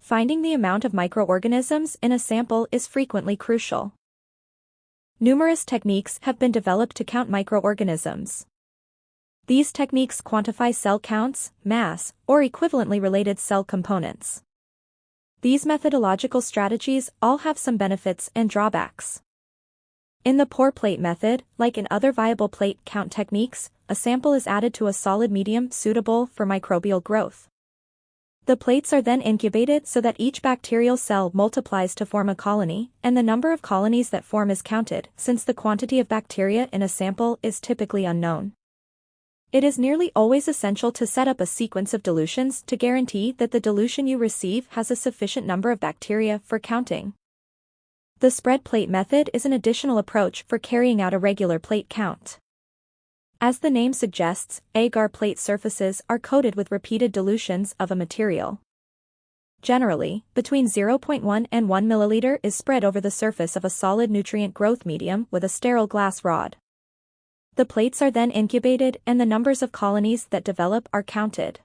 Finding the amount of microorganisms in a sample is frequently crucial. Numerous techniques have been developed to count microorganisms. These techniques quantify cell counts, mass, or equivalently related cell components. These methodological strategies all have some benefits and drawbacks. In the pour plate method, like in other viable plate count techniques, a sample is added to a solid medium suitable for microbial growth. The plates are then incubated so that each bacterial cell multiplies to form a colony, and the number of colonies that form is counted, since the quantity of bacteria in a sample is typically unknown. It is nearly always essential to set up a sequence of dilutions to guarantee that the dilution you receive has a sufficient number of bacteria for counting. The spread plate method is an additional approach for carrying out a regular plate count. As the name suggests, agar plate surfaces are coated with repeated dilutions of a material. Generally, between 0.1 and 1 milliliter is spread over the surface of a solid nutrient growth medium with a sterile glass rod. The plates are then incubated and the numbers of colonies that develop are counted.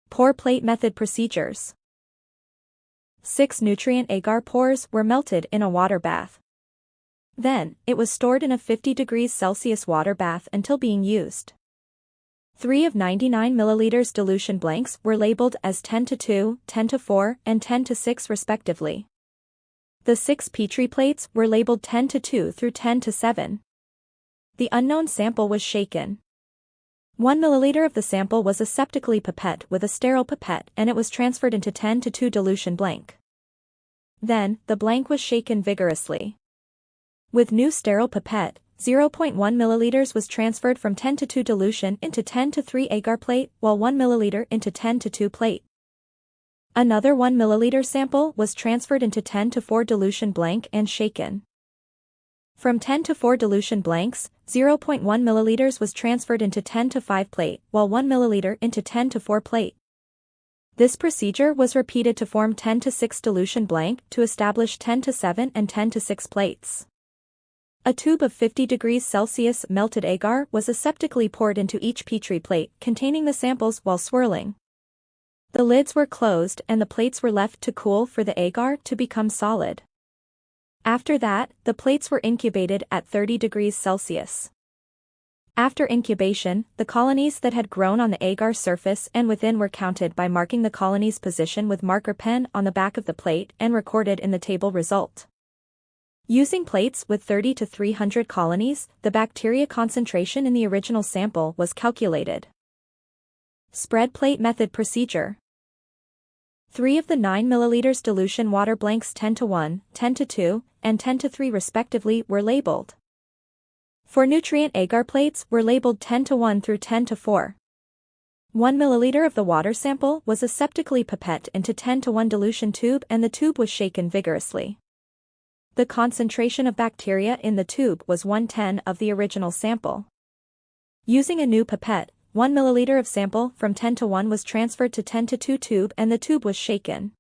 Pour plate method procedures. 6 nutrient agar pores were melted in a water bath. Then, it was stored in a 50 degrees Celsius water bath until being used. 3 of 99 milliliters dilution blanks were labeled as 10:2, 10:4, and 10:6 respectively. The 6 Petri plates were labeled 10:2 through 10:7. The unknown sample was shaken. 1 milliliter of the sample was aseptically pipette with a sterile pipette and it was transferred into 10:2 dilution blank. Then, the blank was shaken vigorously. With new sterile pipette, 0.1 milliliters was transferred from 10:2 dilution into 10:3 agar plate while 1 milliliter into 10:2 plate. Another 1 milliliter sample was transferred into 10:4 dilution blank and shaken. From 10:4 dilution blanks, 0.1 milliliters was transferred into 10:5 plate, while 1 milliliter into 10:4 plate. This procedure was repeated to form 10:6 dilution blank to establish 10:7 and 10:6 plates. A tube of 50 degrees Celsius melted agar was aseptically poured into each Petri plate containing the samples while swirling. The lids were closed and the plates were left to cool for the agar to become solid. After that, the plates were incubated at 30 degrees Celsius. After incubation, the colonies that had grown on the agar surface and within were counted by marking the colony's position with marker pen on the back of the plate and recorded in the table result. Using plates with 30 to 300 colonies, the bacteria concentration in the original sample was calculated. Spread plate method procedure. 3 of the 9 milliliters dilution water blanks 10:1, 10:2, and 10:3 respectively were labeled. For nutrient agar plates were labeled 10:1 through 10:4. 1 milliliter of the water sample was aseptically pipette into 10:1 dilution tube and the tube was shaken vigorously. The concentration of bacteria in the tube was 1/10 of the original sample. Using a new pipette, 1 milliliter of sample from 10:1 was transferred to 10:2 tube and the tube was shaken.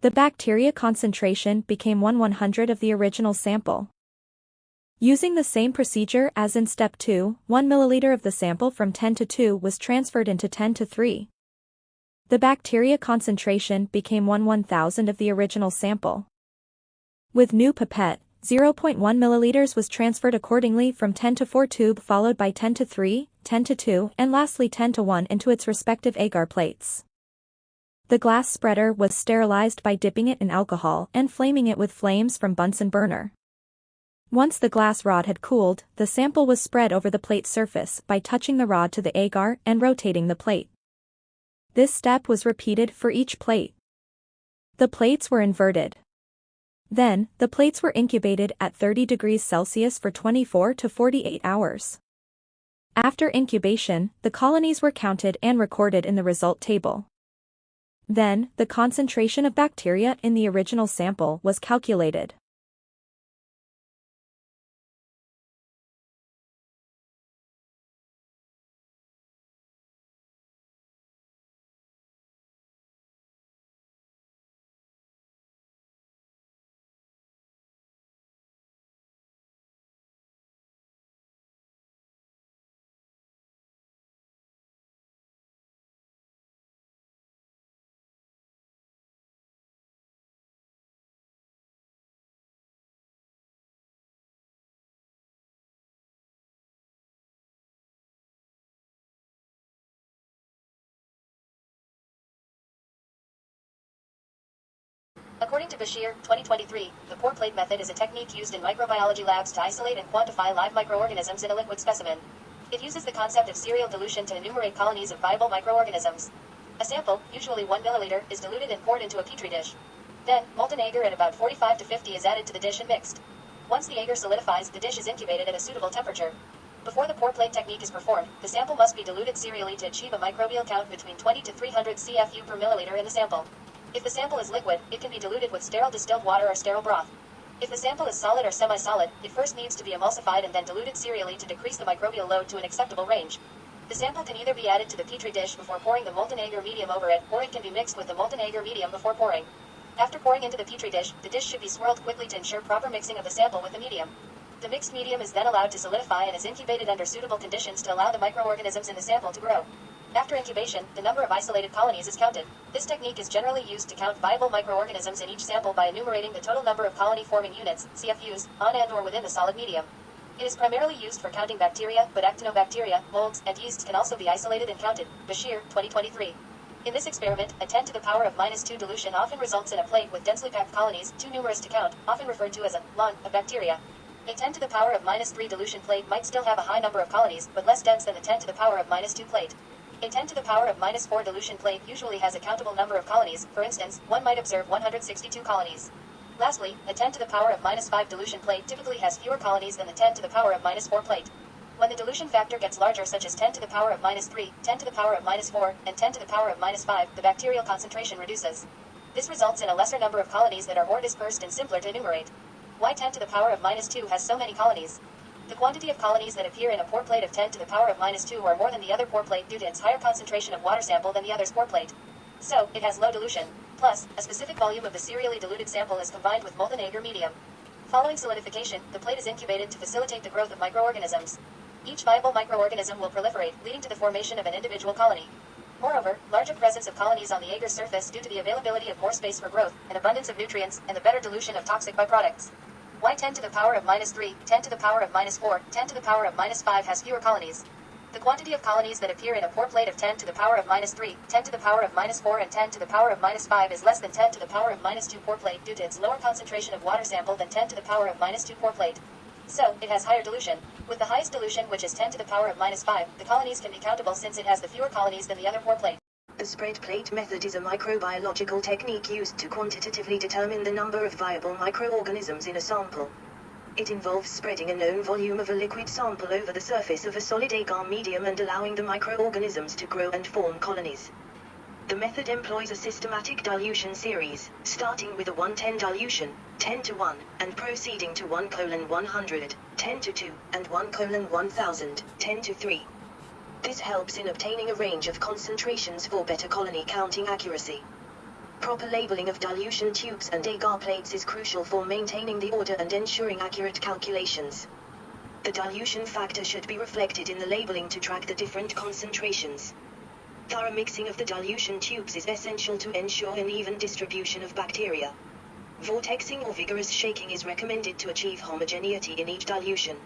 The bacteria concentration became 1/100 of the original sample. Using the same procedure as in step 2, 1 milliliter of the sample from 10:2 was transferred into 10:3. The bacteria concentration became 1/1000 of the original sample. With new pipette, 0.1 milliliters was transferred accordingly from 10:4 tube followed by 10:3, 10:2 and lastly 10:1 into its respective agar plates. The glass spreader was sterilized by dipping it in alcohol and flaming it with flames from Bunsen burner. Once the glass rod had cooled, the sample was spread over the plate surface by touching the rod to the agar and rotating the plate. This step was repeated for each plate. The plates were inverted. Then, the plates were incubated at 30 degrees Celsius for 24 to 48 hours. After incubation, the colonies were counted and recorded in the result table. Then, the concentration of bacteria in the original sample was calculated. According to Bashir, 2023, the pour plate method is a technique used in microbiology labs to isolate and quantify live microorganisms in a liquid specimen. It uses the concept of serial dilution to enumerate colonies of viable microorganisms. A sample, usually 1 milliliter, is diluted and poured into a petri dish. Then, molten agar at about 45 to 50 is added to the dish and mixed. Once the agar solidifies, the dish is incubated at a suitable temperature. Before the pour plate technique is performed, the sample must be diluted serially to achieve a microbial count between 20 to 300 CFU per milliliter in the sample. If the sample is liquid, it can be diluted with sterile distilled water or sterile broth. If the sample is solid or semi-solid, it first needs to be emulsified and then diluted serially to decrease the microbial load to an acceptable range. The sample can either be added to the petri dish before pouring the molten agar medium over it, or it can be mixed with the molten agar medium before pouring. After pouring into the petri dish, the dish should be swirled quickly to ensure proper mixing of the sample with the medium. The mixed medium is then allowed to solidify and is incubated under suitable conditions to allow the microorganisms in the sample to grow. After incubation, the number of isolated colonies is counted. This technique is generally used to count viable microorganisms in each sample by enumerating the total number of colony-forming units, CFUs, on and or within the solid medium. It is primarily used for counting bacteria, but actinobacteria, molds, and yeasts can also be isolated and counted. Bashir, 2023. In this experiment, a 10 to the power of -2 dilution often results in a plate with densely packed colonies, too numerous to count, often referred to as a lung of bacteria. A 10 to the power of -3 dilution plate might still have a high number of colonies, but less dense than the 10 to the power of -2 plate. A 10 to the power of -4 dilution plate usually has a countable number of colonies. For instance, one might observe 162 colonies. Lastly, a 10 to the power of -5 dilution plate typically has fewer colonies than the 10 to the power of -4 plate. When the dilution factor gets larger, such as 10 to the power of -3, 10 to the power of -4, and 10 to the power of -5, the bacterial concentration reduces. This results in a lesser number of colonies that are more dispersed and simpler to enumerate. Why 10 to the power of -2 has so many colonies? The quantity of colonies that appear in a pour plate of 10 to the power of -2 are more than the other pour plate due to its higher concentration of water sample than the other's pour plate. So, it has low dilution. Plus, a specific volume of the serially diluted sample is combined with molten agar medium. Following solidification, the plate is incubated to facilitate the growth of microorganisms. Each viable microorganism will proliferate, leading to the formation of an individual colony. Moreover, larger presence of colonies on the agar's surface due to the availability of more space for growth, an abundance of nutrients, and the better dilution of toxic byproducts. Why 10 to the power of -3, 10 to the power of -4, 10 to the power of -5 has fewer colonies? The quantity of colonies that appear in a pour plate of 10 to the power of -3, 10 to the power of -4, and 10 to the power of -5 is less than 10 to the power of -2 pour plate due to its lower concentration of water sample than 10 to the power of -2 pour plate. So, it has higher dilution. With the highest dilution, which is 10 to the power of -5, the colonies can be countable since it has the fewer colonies than the other pour plate. The spread plate method is a microbiological technique used to quantitatively determine the number of viable microorganisms in a sample. It involves spreading a known volume of a liquid sample over the surface of a solid agar medium and allowing the microorganisms to grow and form colonies. The method employs a systematic dilution series, starting with a 1:10 dilution, 10 to 1, and proceeding to 1:100, 10 to 2, and 1:1000, 10 to 3. This helps in obtaining a range of concentrations for better colony counting accuracy. Proper labeling of dilution tubes and agar plates is crucial for maintaining the order and ensuring accurate calculations. The dilution factor should be reflected in the labeling to track the different concentrations. Thorough mixing of the dilution tubes is essential to ensure an even distribution of bacteria. Vortexing or vigorous shaking is recommended to achieve homogeneity in each dilution.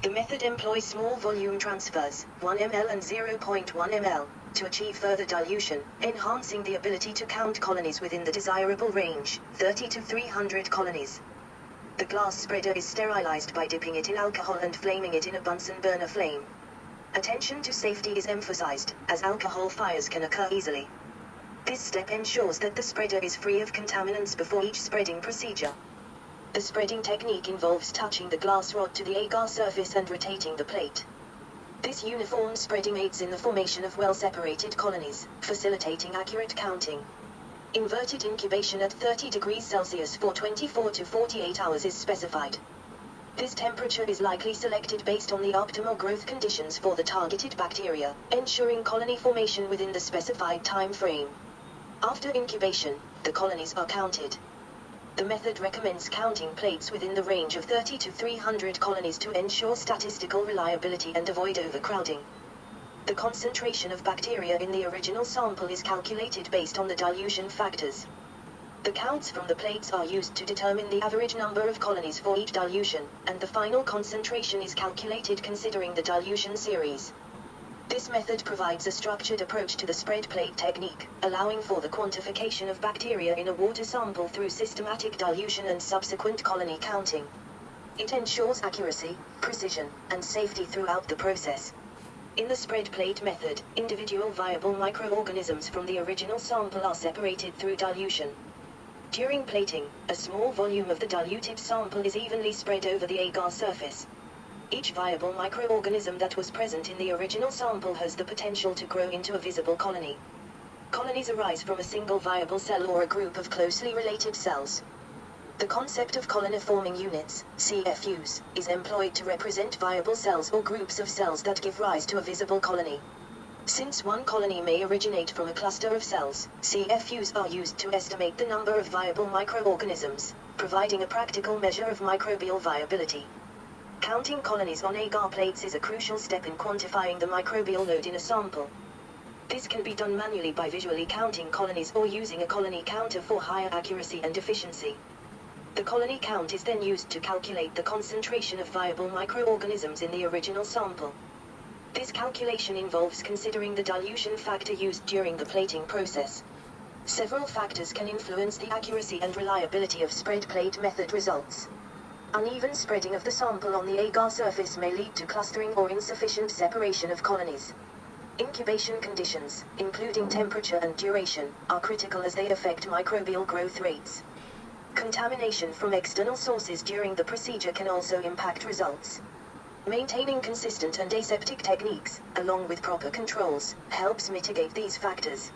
The method employs small volume transfers, 1 ml and 0.1 ml, to achieve further dilution, enhancing the ability to count colonies within the desirable range, 30 to 300 colonies. The glass spreader is sterilized by dipping it in alcohol and flaming it in a Bunsen burner flame. Attention to safety is emphasized, as alcohol fires can occur easily. This step ensures that the spreader is free of contaminants before each spreading procedure. The spreading technique involves touching the glass rod to the agar surface and rotating the plate. This uniform spreading aids in the formation of well-separated colonies, facilitating accurate counting. Inverted incubation at 30 degrees Celsius for 24 to 48 hours is specified. This temperature is likely selected based on the optimal growth conditions for the targeted bacteria, ensuring colony formation within the specified time frame. After incubation, the colonies are counted. The method recommends counting plates within the range of 30 to 300 colonies to ensure statistical reliability and avoid overcrowding. The concentration of bacteria in the original sample is calculated based on the dilution factors. The counts from the plates are used to determine the average number of colonies for each dilution, and the final concentration is calculated considering the dilution series. This method provides a structured approach to the spread plate technique, allowing for the quantification of bacteria in a water sample through systematic dilution and subsequent colony counting. It ensures accuracy, precision, and safety throughout the process. In the spread plate method, individual viable microorganisms from the original sample are separated through dilution. During plating, a small volume of the diluted sample is evenly spread over the agar surface. Each viable microorganism that was present in the original sample has the potential to grow into a visible colony. Colonies arise from a single viable cell or a group of closely related cells. The concept of colony-forming units, CFUs, is employed to represent viable cells or groups of cells that give rise to a visible colony. Since one colony may originate from a cluster of cells, CFUs are used to estimate the number of viable microorganisms, providing a practical measure of microbial viability. Counting colonies on agar plates is a crucial step in quantifying the microbial load in a sample. This can be done manually by visually counting colonies or using a colony counter for higher accuracy and efficiency. The colony count is then used to calculate the concentration of viable microorganisms in the original sample. This calculation involves considering the dilution factor used during the plating process. Several factors can influence the accuracy and reliability of spread plate method results. Uneven spreading of the sample on the agar surface may lead to clustering or insufficient separation of colonies. Incubation conditions, including temperature and duration, are critical as they affect microbial growth rates. Contamination from external sources during the procedure can also impact results. Maintaining consistent and aseptic techniques, along with proper controls, helps mitigate these factors.